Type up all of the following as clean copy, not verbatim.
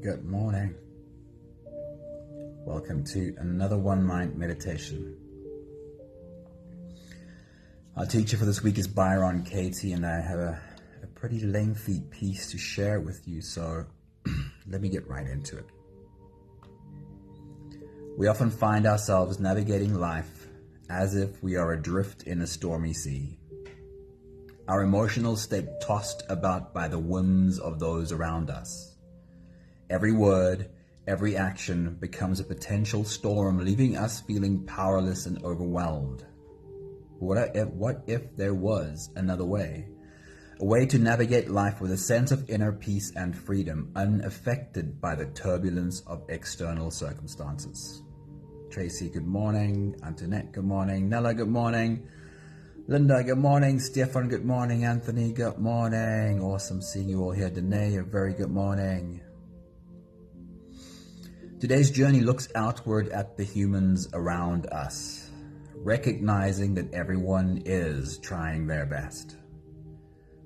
Good morning. Welcome to another One Mind meditation. Our teacher for this week is Byron Katie, and I have a pretty lengthy piece to share with you, so let me get right into it. We often find ourselves navigating life as if we are adrift in a stormy sea. Our emotional state tossed about by the whims of those around us. Every word, every action becomes a potential storm, leaving us feeling powerless and overwhelmed. What if there was another way? A way to navigate life with a sense of inner peace and freedom, unaffected by the turbulence of external circumstances. Tracy, good morning. Antoinette, good morning. Nella, good morning. Linda, good morning. Stefan, good morning. Anthony, good morning. Awesome seeing you all here. Danae, a very good morning. Today's journey looks outward at the humans around us, recognizing that everyone is trying their best.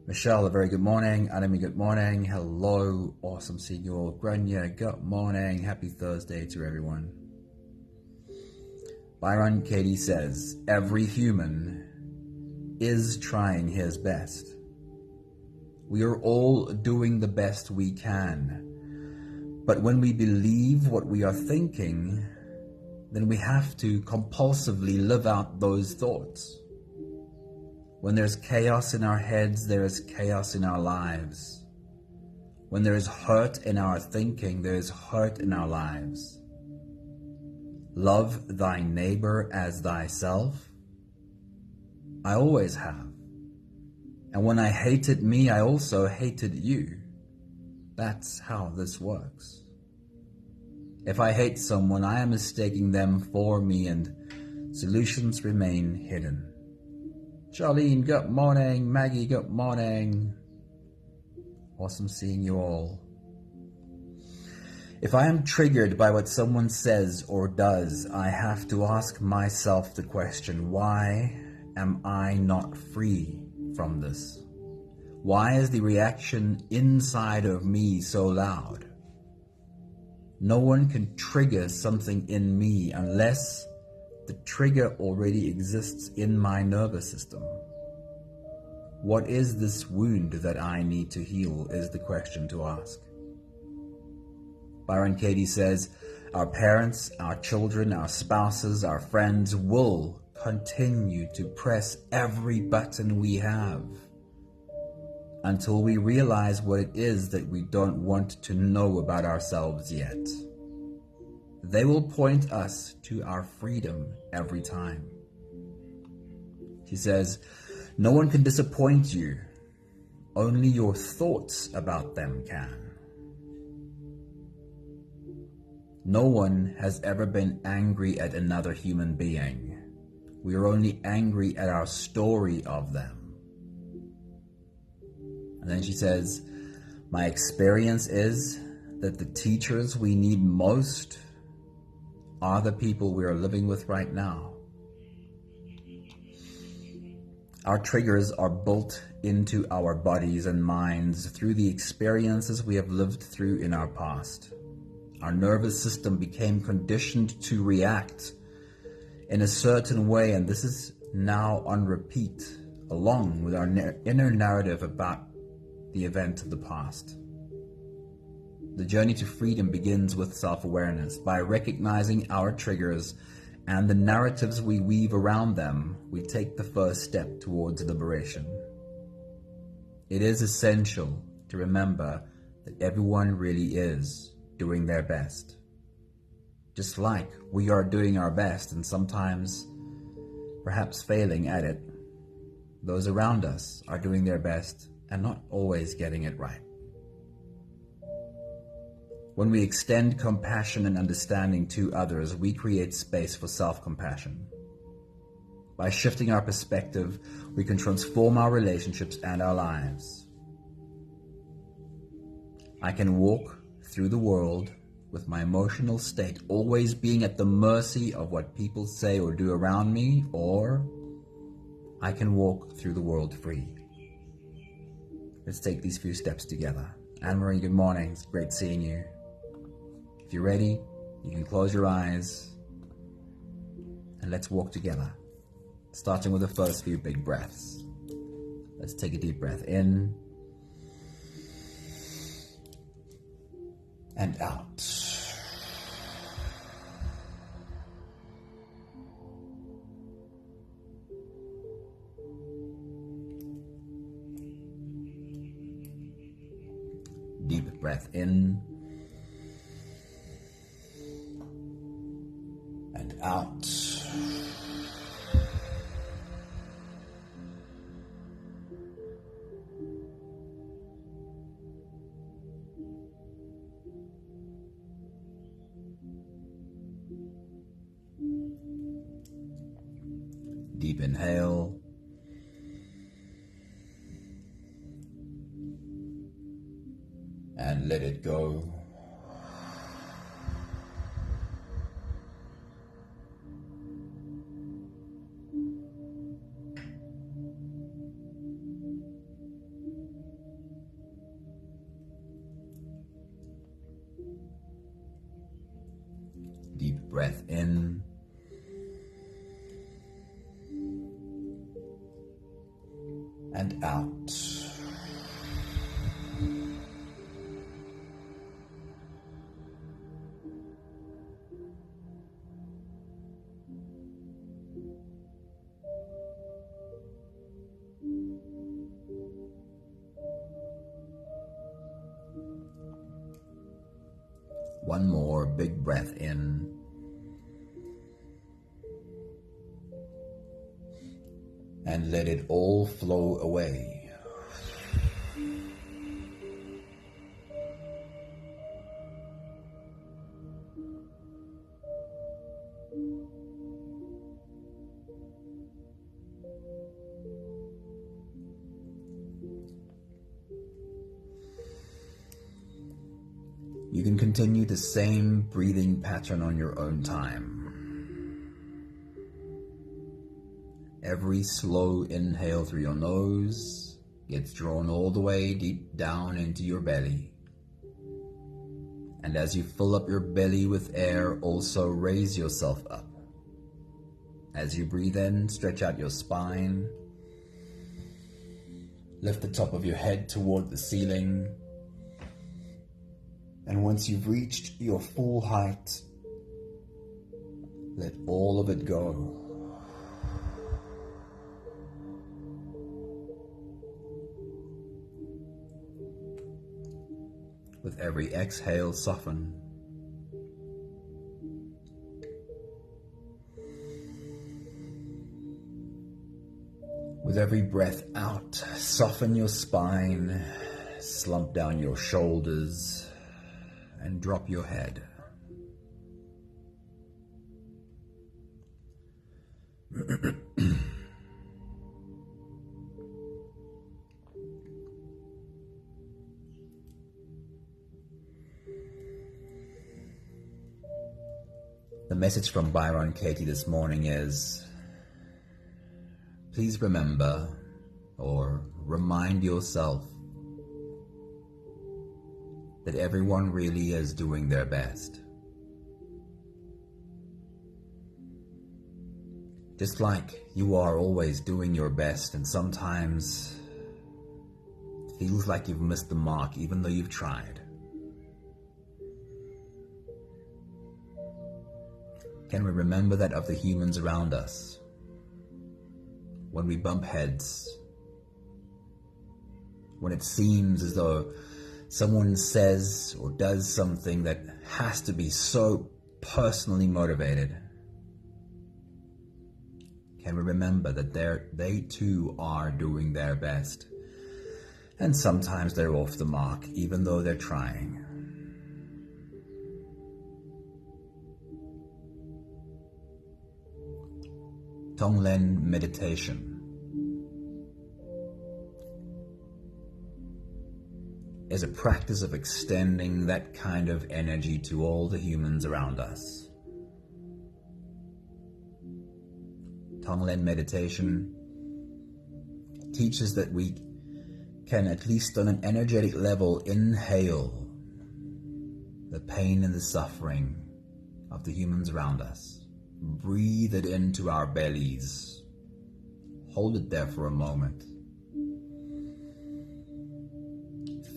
Michelle, a very good morning. Anami, good morning. Hello. Awesome seeing you all. Grania, good morning. Happy Thursday to everyone. Byron Katie says, every human is trying his best. We are all doing the best we can. But when we believe what we are thinking, then we have to compulsively live out those thoughts. When there's chaos in our heads, there is chaos in our lives. When there is hurt in our thinking, there is hurt in our lives. Love thy neighbor as thyself. I always have. And when I hated me, I also hated you. That's how this works. If I hate someone, I am mistaking them for me, and solutions remain hidden. Charlene, good morning. Maggie, good morning. Awesome seeing you all. If I am triggered by what someone says or does, I have to ask myself the question, why am I not free from this? Why is the reaction inside of me so loud? No one can trigger something in me unless the trigger already exists in my nervous system. What is this wound that I need to heal is the question to ask. Byron Katie says, our parents, our children, our spouses, our friends will continue to press every button we have until we realize what it is that we don't want to know about ourselves yet. They will point us to our freedom every time. She says, no one can disappoint you. Only your thoughts about them can. No one has ever been angry at another human being. We are only angry at our story of them. And then she says, my experience is that the teachers we need most are the people we are living with right now. Our triggers are built into our bodies and minds through the experiences we have lived through in our past. Our nervous system became conditioned to react in a certain way, and this is now on repeat, along with our inner narrative about the event of the past. The journey to freedom begins with self-awareness. By recognizing our triggers and the narratives we weave around them, we take the first step towards liberation. It is essential to remember that everyone really is doing their best. Just like we are doing our best and sometimes perhaps failing at it, those around us are doing their best and not always getting it right. When we extend compassion and understanding to others, we create space for self-compassion. By shifting our perspective, we can transform our relationships and our lives. I can walk through the world with my emotional state always being at the mercy of what people say or do around me, or I can walk through the world free. Let's take these few steps together. Anne-Marie, good morning. It's great seeing you. If you're ready, you can close your eyes and let's walk together, starting with the first few big breaths. Let's take a deep breath in and out. Deep breath in and out. Deep inhale. And let it go. Deep breath in. And out. One more big breath in. And let it all flow away. You can continue the same breathing pattern on your own time. Every slow inhale through your nose gets drawn all the way deep down into your belly. And as you fill up your belly with air, also raise yourself up. As you breathe in, stretch out your spine. Lift the top of your head toward the ceiling. And once you've reached your full height, let all of it go. With every exhale, soften. With every breath out, soften your spine, slump down your shoulders, and drop your head. The message from Byron Katie this morning is, please remember or remind yourself that everyone really is doing their best. Just like you are always doing your best, and sometimes it feels like you've missed the mark even though you've tried. Can we remember that of the humans around us? When we bump heads, when it seems as though someone says or does something that has to be so personally motivated, can we remember that they too are doing their best? And sometimes they're off the mark, even though they're trying. TONGLEN meditation is a practice of extending that kind of energy to all the humans around us. TONGLEN meditation teaches that we can, at least on an energetic level, inhale the pain and the suffering of the humans around us. Breathe it into our bellies. Hold it there for a moment.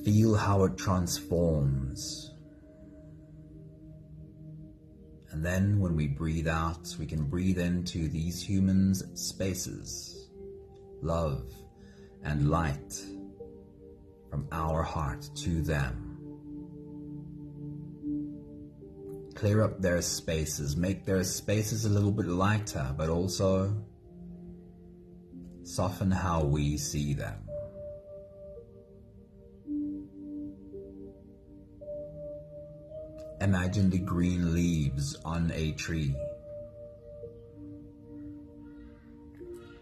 Feel how it transforms. And then when we breathe out, we can breathe into these humans' spaces, love and light from our heart to them. Clear up their spaces, make their spaces a little bit lighter, but also soften how we see them. Imagine the green leaves on a tree.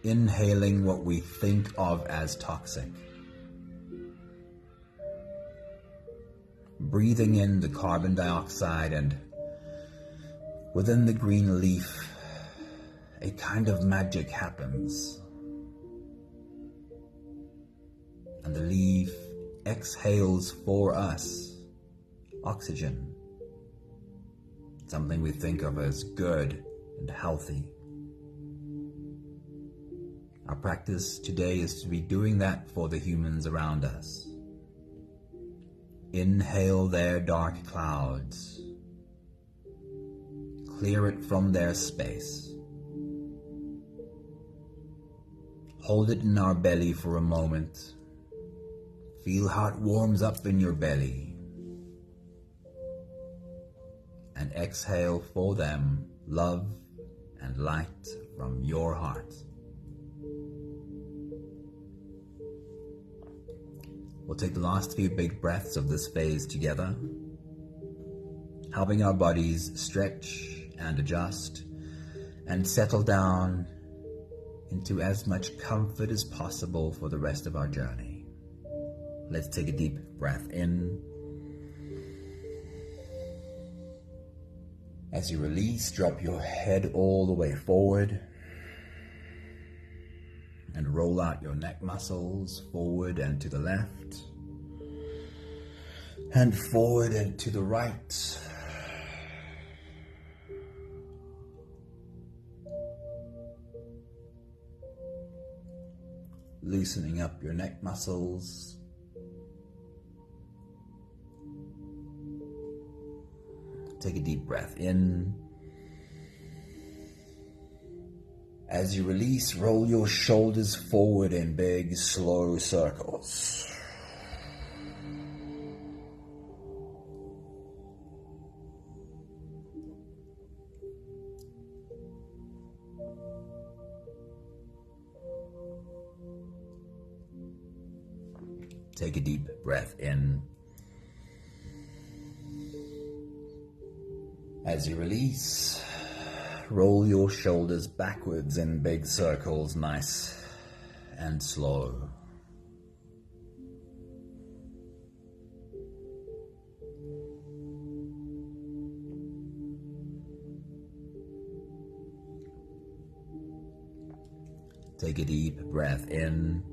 Inhaling what we think of as toxic. Breathing in the carbon dioxide, and within the green leaf, a kind of magic happens. And the leaf exhales for us oxygen. Something we think of as good and healthy. Our practice today is to be doing that for the humans around us. Inhale their dark clouds. Clear it from their space. Hold it in our belly for a moment. Feel how it warms up in your belly. And exhale for them love and light from your heart. We'll take the last few big breaths of this phase together, helping our bodies stretch and adjust and settle down into as much comfort as possible for the rest of our journey. Let's take a deep breath in. As you release, drop your head all the way forward and roll out your neck muscles forward and to the left and forward and to the right. Loosening up your neck muscles. Take a deep breath in. As you release, roll your shoulders forward in big, slow circles. Take a deep breath in. As you release, roll your shoulders backwards in big circles, nice and slow. Take a deep breath in.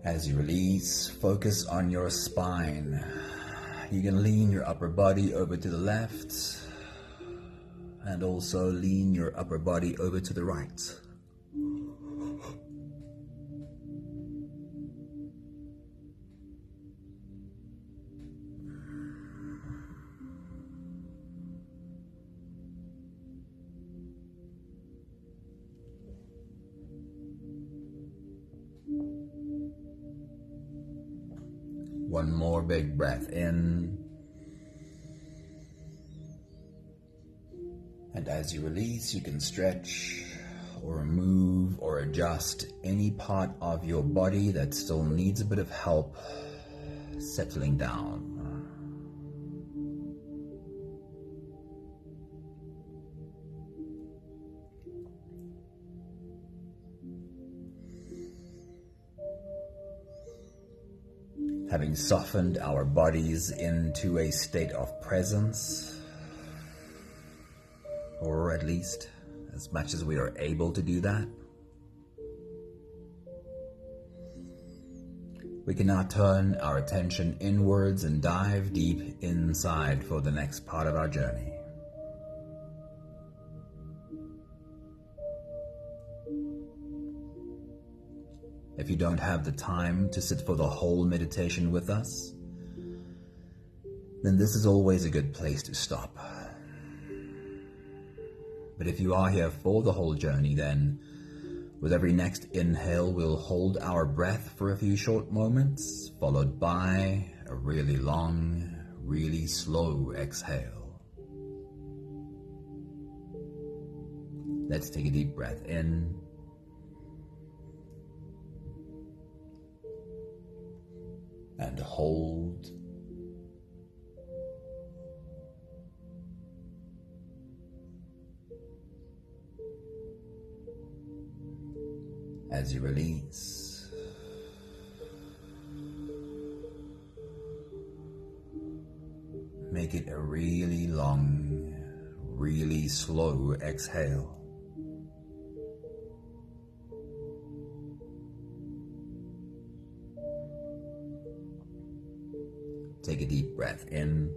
As you release, focus on your spine. You can lean your upper body over to the left and also lean your upper body over to the right. One more big breath in. And as you release, you can stretch or move or adjust any part of your body that still needs a bit of help settling down. Having softened our bodies into a state of presence, or at least as much as we are able to do that, We can now turn our attention inwards and dive deep inside for the next part of our journey. If you don't have the time to sit for the whole meditation with us, then this is always a good place to stop. But if you are here for the whole journey, then with every next inhale, we'll hold our breath for a few short moments, followed by a really long, really slow exhale. Let's take a deep breath in. And hold. As you release, make it a really long, really slow exhale. Take a deep breath in.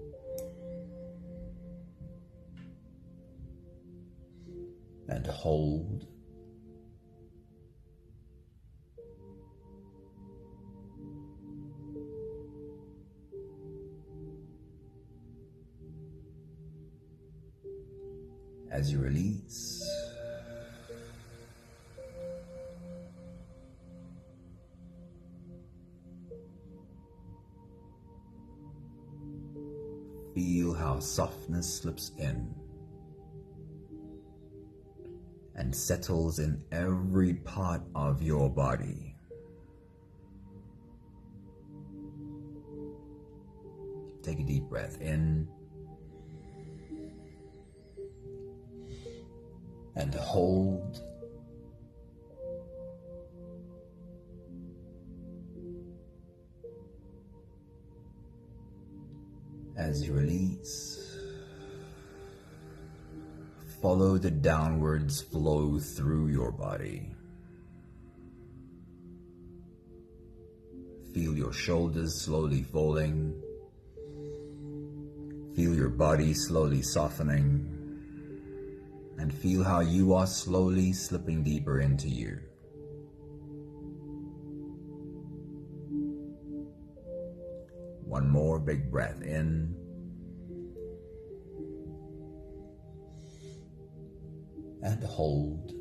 And hold. As you release, feel how softness slips in and settles in every part of your body. Take a deep breath in. And hold. As you release, follow the downwards flow through your body. Feel your shoulders slowly falling. Feel your body slowly softening. And feel how you are slowly slipping deeper into you. One more big breath in. And hold.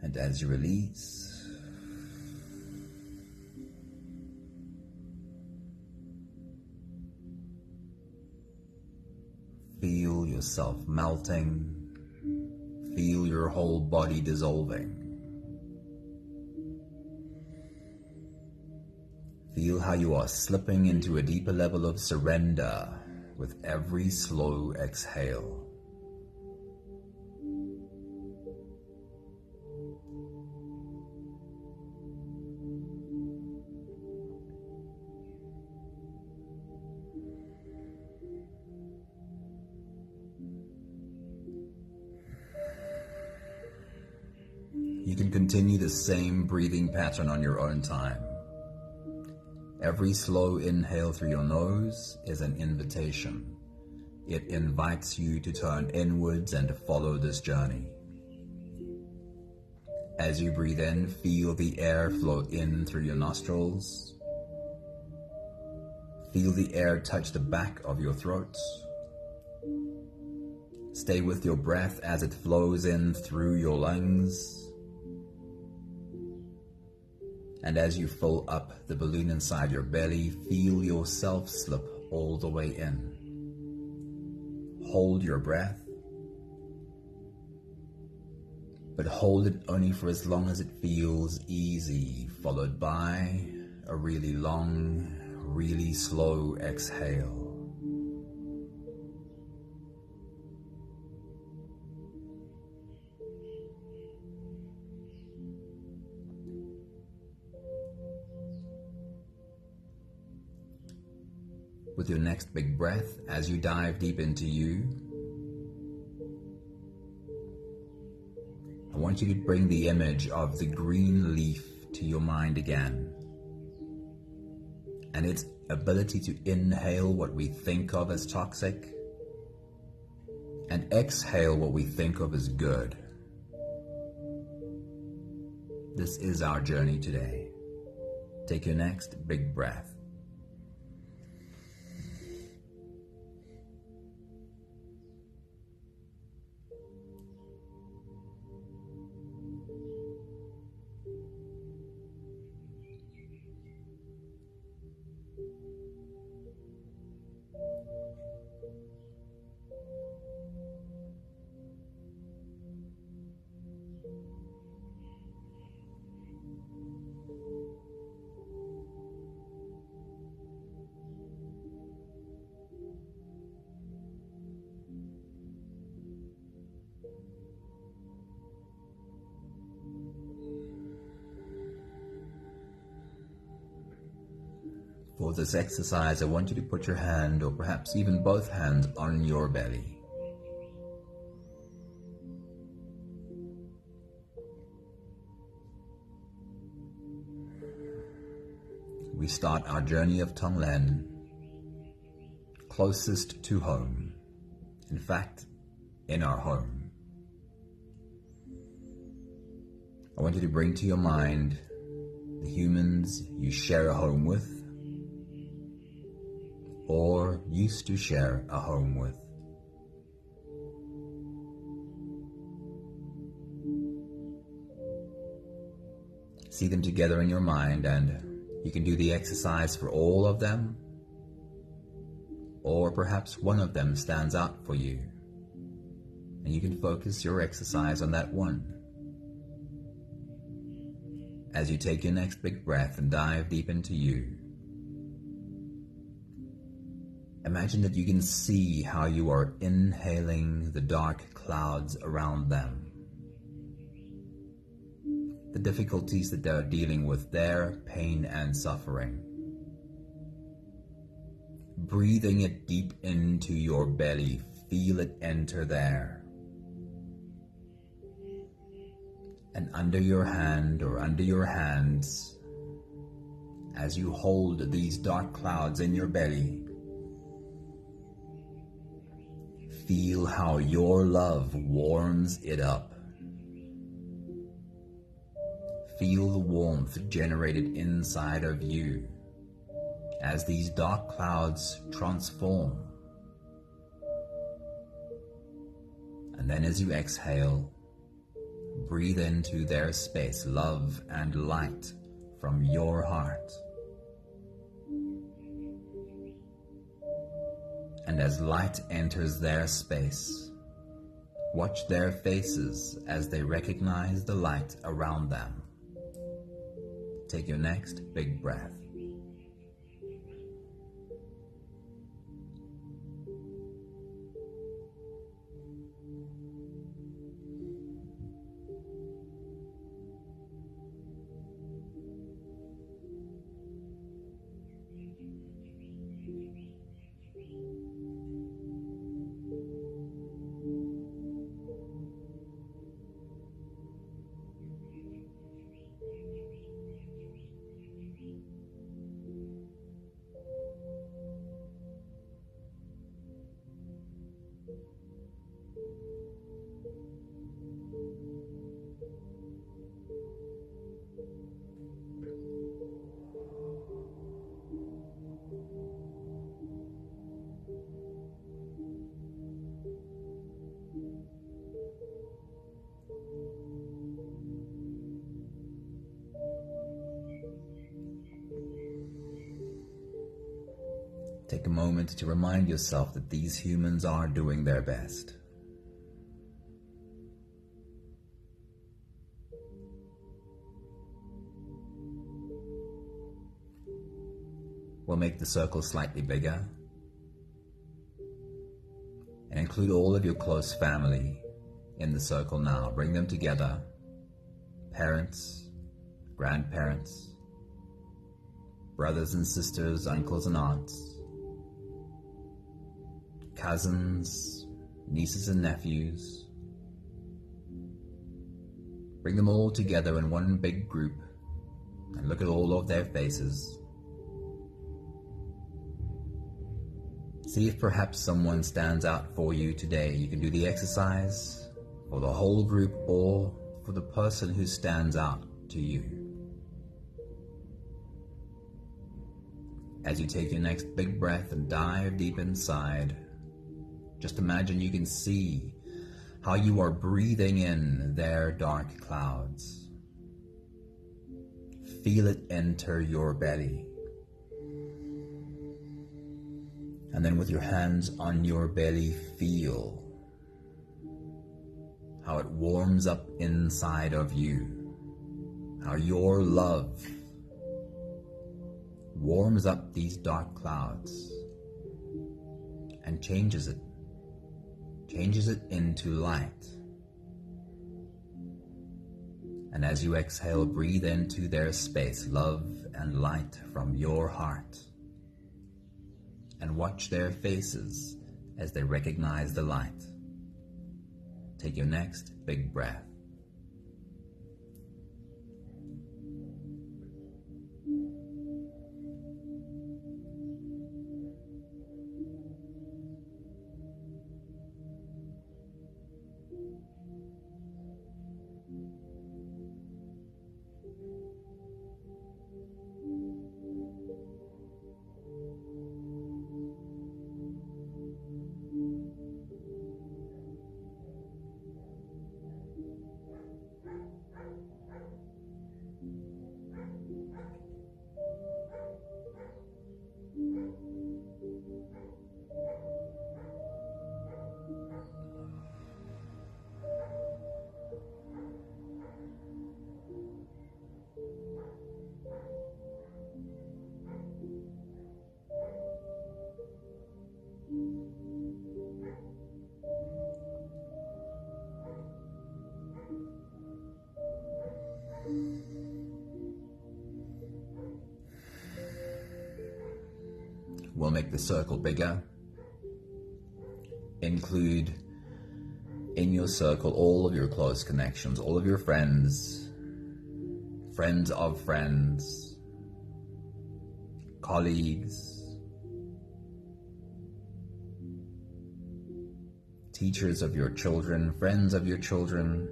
And as you release, feel yourself melting. Feel your whole body dissolving. Feel how you are slipping into a deeper level of surrender with every slow exhale. You can continue the same breathing pattern on your own time. Every slow inhale through your nose is an invitation. It invites you to turn inwards and to follow this journey. As you breathe in, feel the air flow in through your nostrils. Feel the air touch the back of your throat. Stay with your breath as it flows in through your lungs. And as you fill up the balloon inside your belly, feel yourself slip all the way in. Hold your breath, but hold it only for as long as it feels easy, followed by a really long, really slow exhale. With your next big breath, as you dive deep into you, I want you to bring the image of the green leaf to your mind again, and its ability to inhale what we think of as toxic and exhale what we think of as good. This is our journey today. Take your next big breath. For this exercise, I want you to put your hand, or perhaps even both hands, on your belly. We start our journey of Tonglen closest to home. In fact, in our home. I want you to bring to your mind the humans you share a home with, or used to share a home with. See them together in your mind, and you can do the exercise for all of them, or perhaps one of them stands out for you, and you can focus your exercise on that one. As you take your next big breath and dive deep into you, imagine that you can see how you are inhaling the dark clouds around them, the difficulties that they're dealing with, their pain and suffering. Breathing it deep into your belly, feel it enter there. And under your hand or under your hands, as you hold these dark clouds in your belly, feel how your love warms it up. Feel the warmth generated inside of you as these dark clouds transform. And then as you exhale, breathe into their space love and light from your heart. And as light enters their space, watch their faces as they recognize the light around them. Take your next big breath. Take a moment to remind yourself that these humans are doing their best. We'll make the circle slightly bigger and include all of your close family in the circle now. Bring them together. Parents, grandparents, brothers and sisters, uncles and aunts, cousins, nieces and nephews, Bring them all together in one big group and look at all of their faces. See if perhaps someone stands out for you today. You can do the exercise for the whole group or for the person who stands out to you. As you take your next big breath and dive deep inside, just imagine you can see how you are breathing in their dark clouds. Feel it enter your belly. And then with your hands on your belly, feel how it warms up inside of you, how your love warms up these dark clouds and changes it into light. And as you exhale, breathe into their space, love and light from your heart. And watch their faces as they recognize the light. Take your next big breath. We'll make the circle bigger. Include in your circle all of your close connections, all of your friends, friends of friends, colleagues, teachers of your children, friends of your children,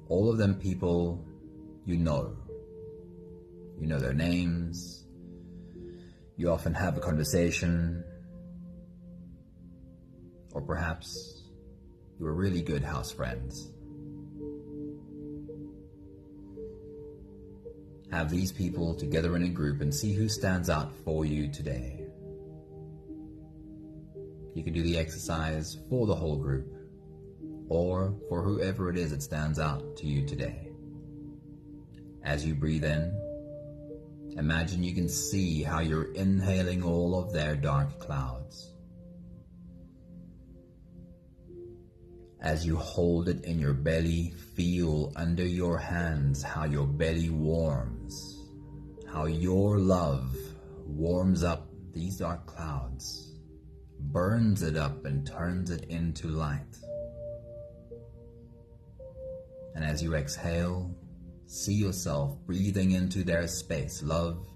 all of them people you know. You know their names. You often have a conversation. Or perhaps you are really good house friends. Have these people together in a group and see who stands out for you today. You can do the exercise for the whole group or for whoever it is that stands out to you today. As you breathe in, imagine you can see how you're inhaling all of their dark clouds. As you hold it in your belly, feel under your hands how your belly warms, how your love warms up these dark clouds, burns it up and turns it into light. And as you exhale, see yourself breathing into their space, love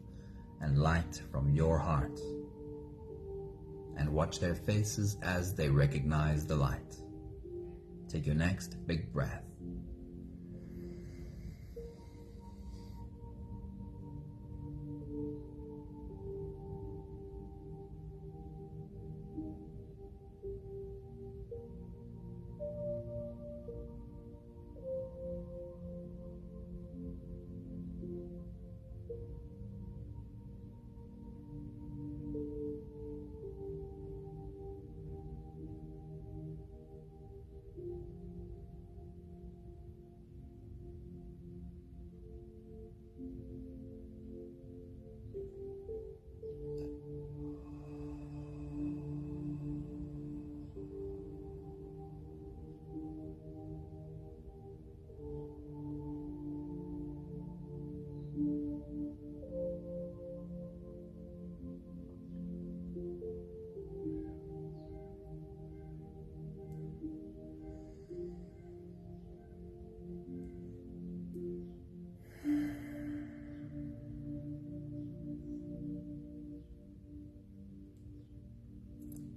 and light from your heart. And watch their faces as they recognize the light. Take your next big breath.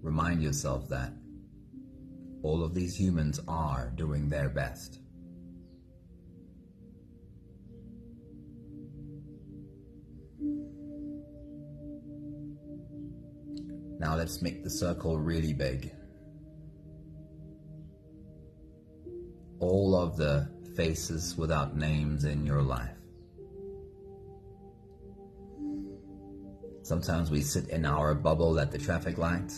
Remind yourself that all of these humans are doing their best. Now let's make the circle really big. All of the faces without names in your life. Sometimes we sit in our bubble at the traffic light,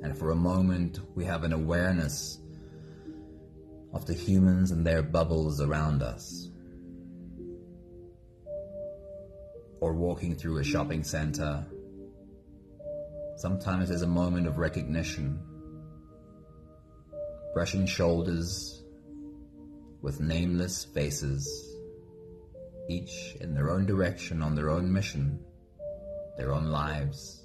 and for a moment we have an awareness of the humans and their bubbles around us. Or walking through a shopping center, sometimes there's a moment of recognition, brushing shoulders with nameless faces, each in their own direction, on their own mission, their own lives.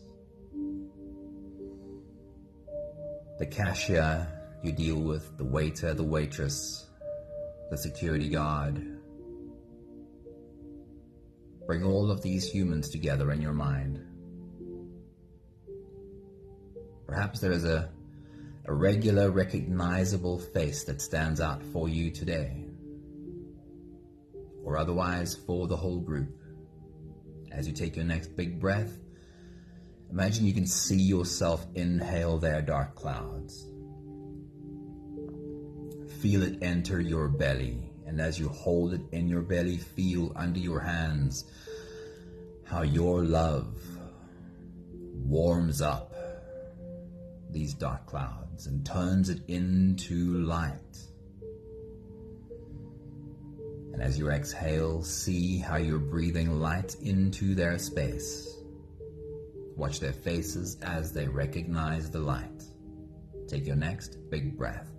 The cashier you deal with, the waiter, the waitress, the security guard. Bring all of these humans together in your mind. Perhaps there is a regular, recognizable face that stands out for you today, or otherwise for the whole group. As you take your next big breath, imagine you can see yourself inhale their dark clouds. Feel it enter your belly, and as you hold it in your belly, feel under your hands how your love warms up these dark clouds and turns it into light. And as you exhale, see how you're breathing light into their space. Watch their faces as they recognize the light. Take your next big breath.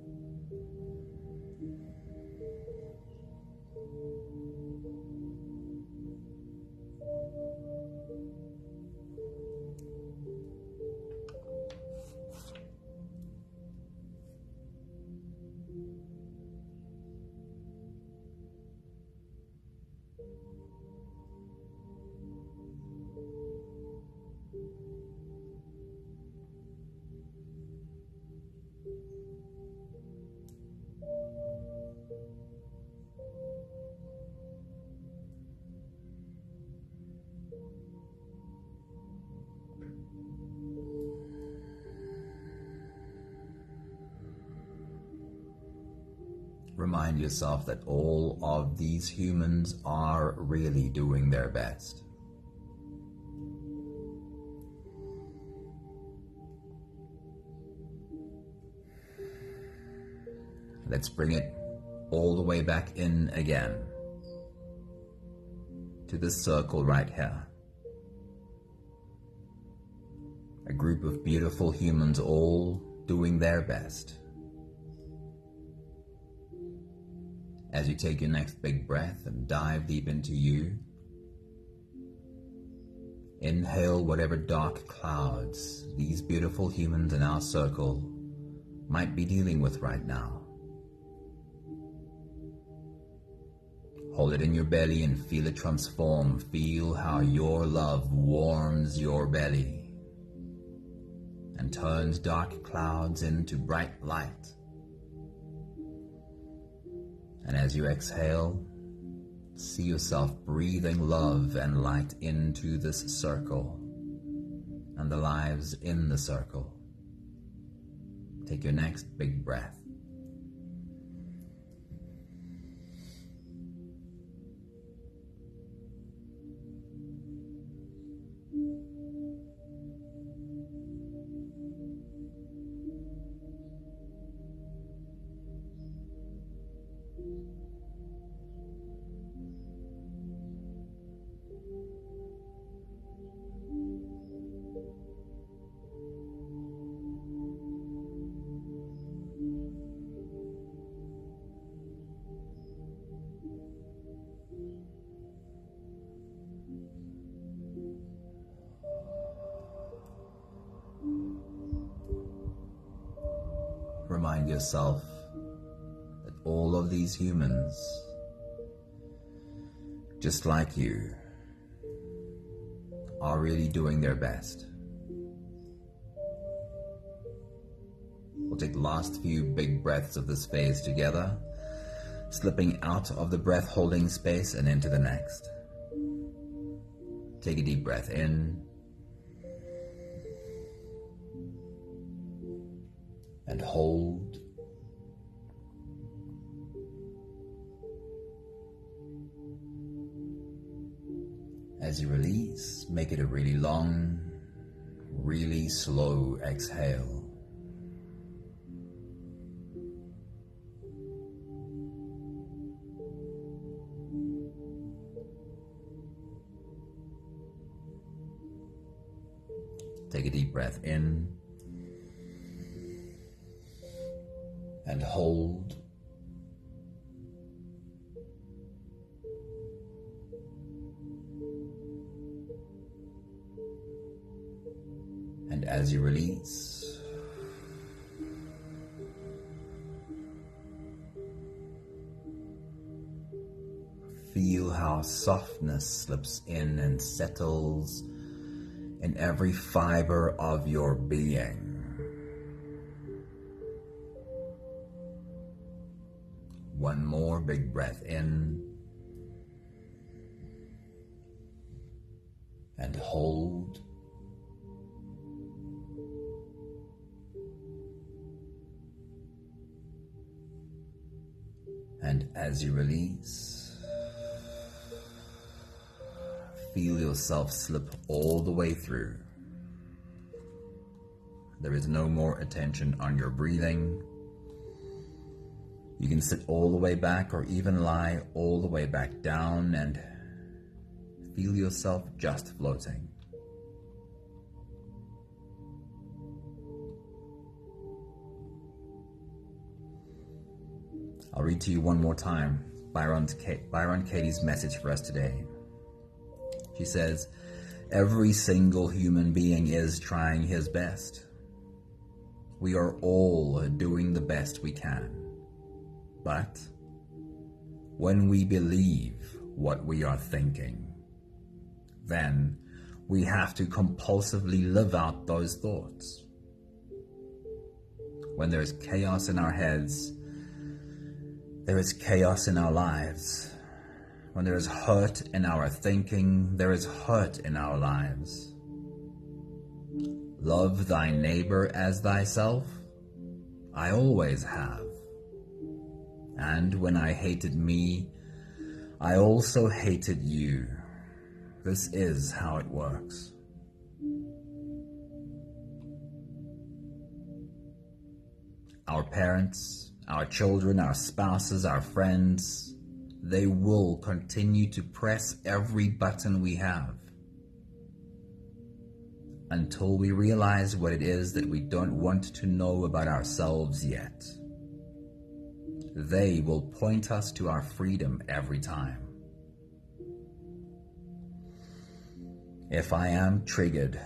Remind yourself that all of these humans are really doing their best. Let's bring it all the way back in again to this circle right here. A group of beautiful humans all doing their best. As you take your next big breath and dive deep into you, inhale whatever dark clouds these beautiful humans in our circle might be dealing with right now. Hold it in your belly and feel it transform. Feel how your love warms your belly and turns dark clouds into bright light. And as you exhale, see yourself breathing love and light into this circle and the lives in the circle. Take your next big breath. Remind yourself that all of these humans, just like you, are really doing their best. take the last few big breaths of this phase together, slipping out of the breath holding space and into the next. Take a deep breath in and hold. As you release, make it a really long, really slow exhale. Take a deep breath in and hold. And as you release, feel how softness slips in and settles in every fiber of your being. One more big breath in and hold. And as you release, feel yourself slip all the way through. There is no more attention on your breathing. You can sit all the way back or even lie all the way back down and feel yourself just floating. I'll read to you one more time Byron Katie's message for us today. She says, every single human being is trying his best. We are all doing the best we can. But when we believe what we are thinking, then we have to compulsively live out those thoughts. When there's chaos in our heads, there is chaos in our lives. When there is hurt in our thinking, there is hurt in our lives. Love thy neighbor as thyself, I always have. And when I hated me, I also hated you. This is how it works. Our parents, our children, our spouses, our friends, they will continue to press every button we have until we realize what it is that we don't want to know about ourselves yet. They will point us to our freedom every time. If I am triggered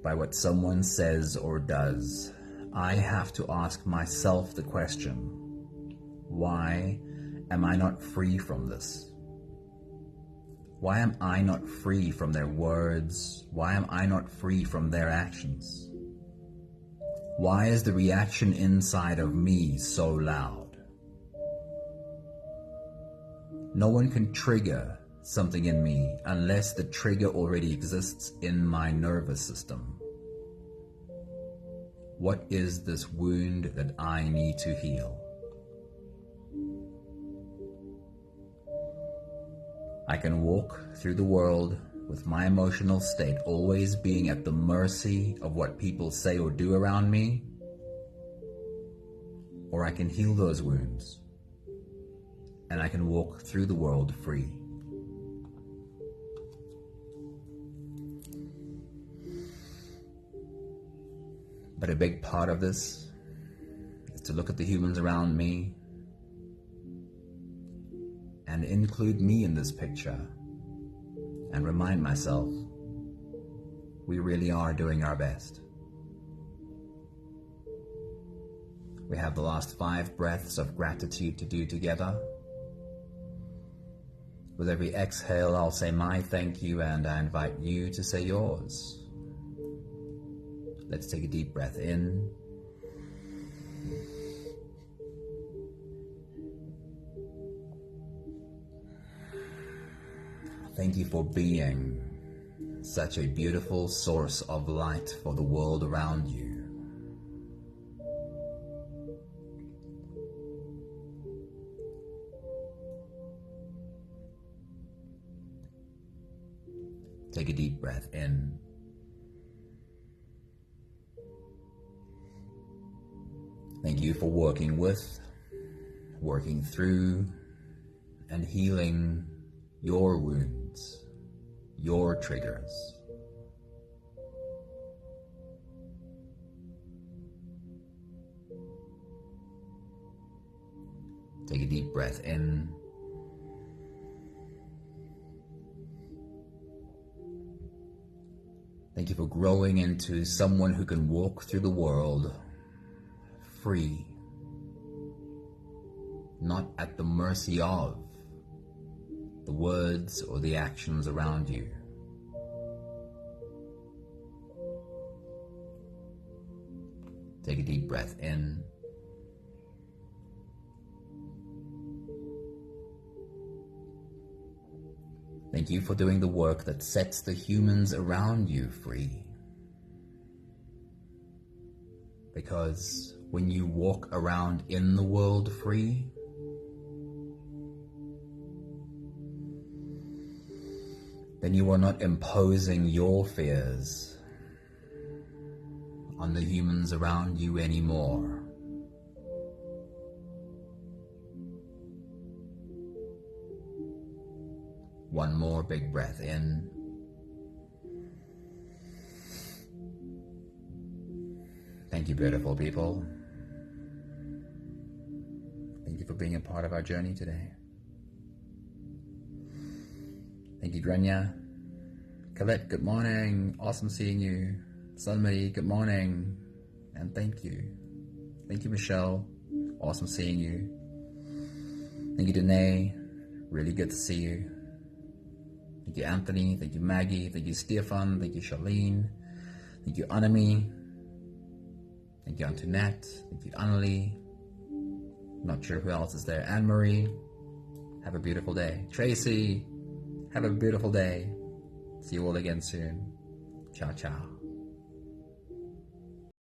by what someone says or does, I have to ask myself the question, why am I not free from this? Why am I not free from their words? Why am I not free from their actions? Why is the reaction inside of me so loud? No one can trigger something in me unless the trigger already exists in my nervous system. What is this wound that I need to heal? I can walk through the world with my emotional state always being at the mercy of what people say or do around me, or I can heal those wounds and I can walk through the world free. But a big part of this is to look at the humans around me and include me in this picture and remind myself we really are doing our best. We have the last 5 breaths of gratitude to do together. With every exhale, I'll say my thank you and I invite you to say yours. Let's take a deep breath in Thank you for being such a beautiful source of light for the world around you. Take a deep breath in. Thank you for working with, working through, and healing your wounds, your triggers. Take a deep breath in. Thank you for growing into someone who can walk through the world free, not at the mercy of the words or the actions around you. Take a deep breath in. Thank you for doing the work that sets the humans around you free. Because when you walk around in the world free, then you are not imposing your fears on the humans around you anymore. One more big breath in. Thank you, beautiful people. Thank you for being a part of our journey today. Thank you, Grania. Colette, good morning. Awesome seeing you. Sunmay, good morning. And thank you. Thank you, Michelle. Awesome seeing you. Thank you, Danae. Really good to see you. Thank you, Anthony. Thank you, Maggie. Thank you, Stefan. Thank you, Charlene. Thank you, Anami. Thank you, Antoinette. Thank you, Annalie. Not sure who else is there. Anne-Marie. Have a beautiful day. Tracy. Have a beautiful day. See you all again soon. Ciao, ciao.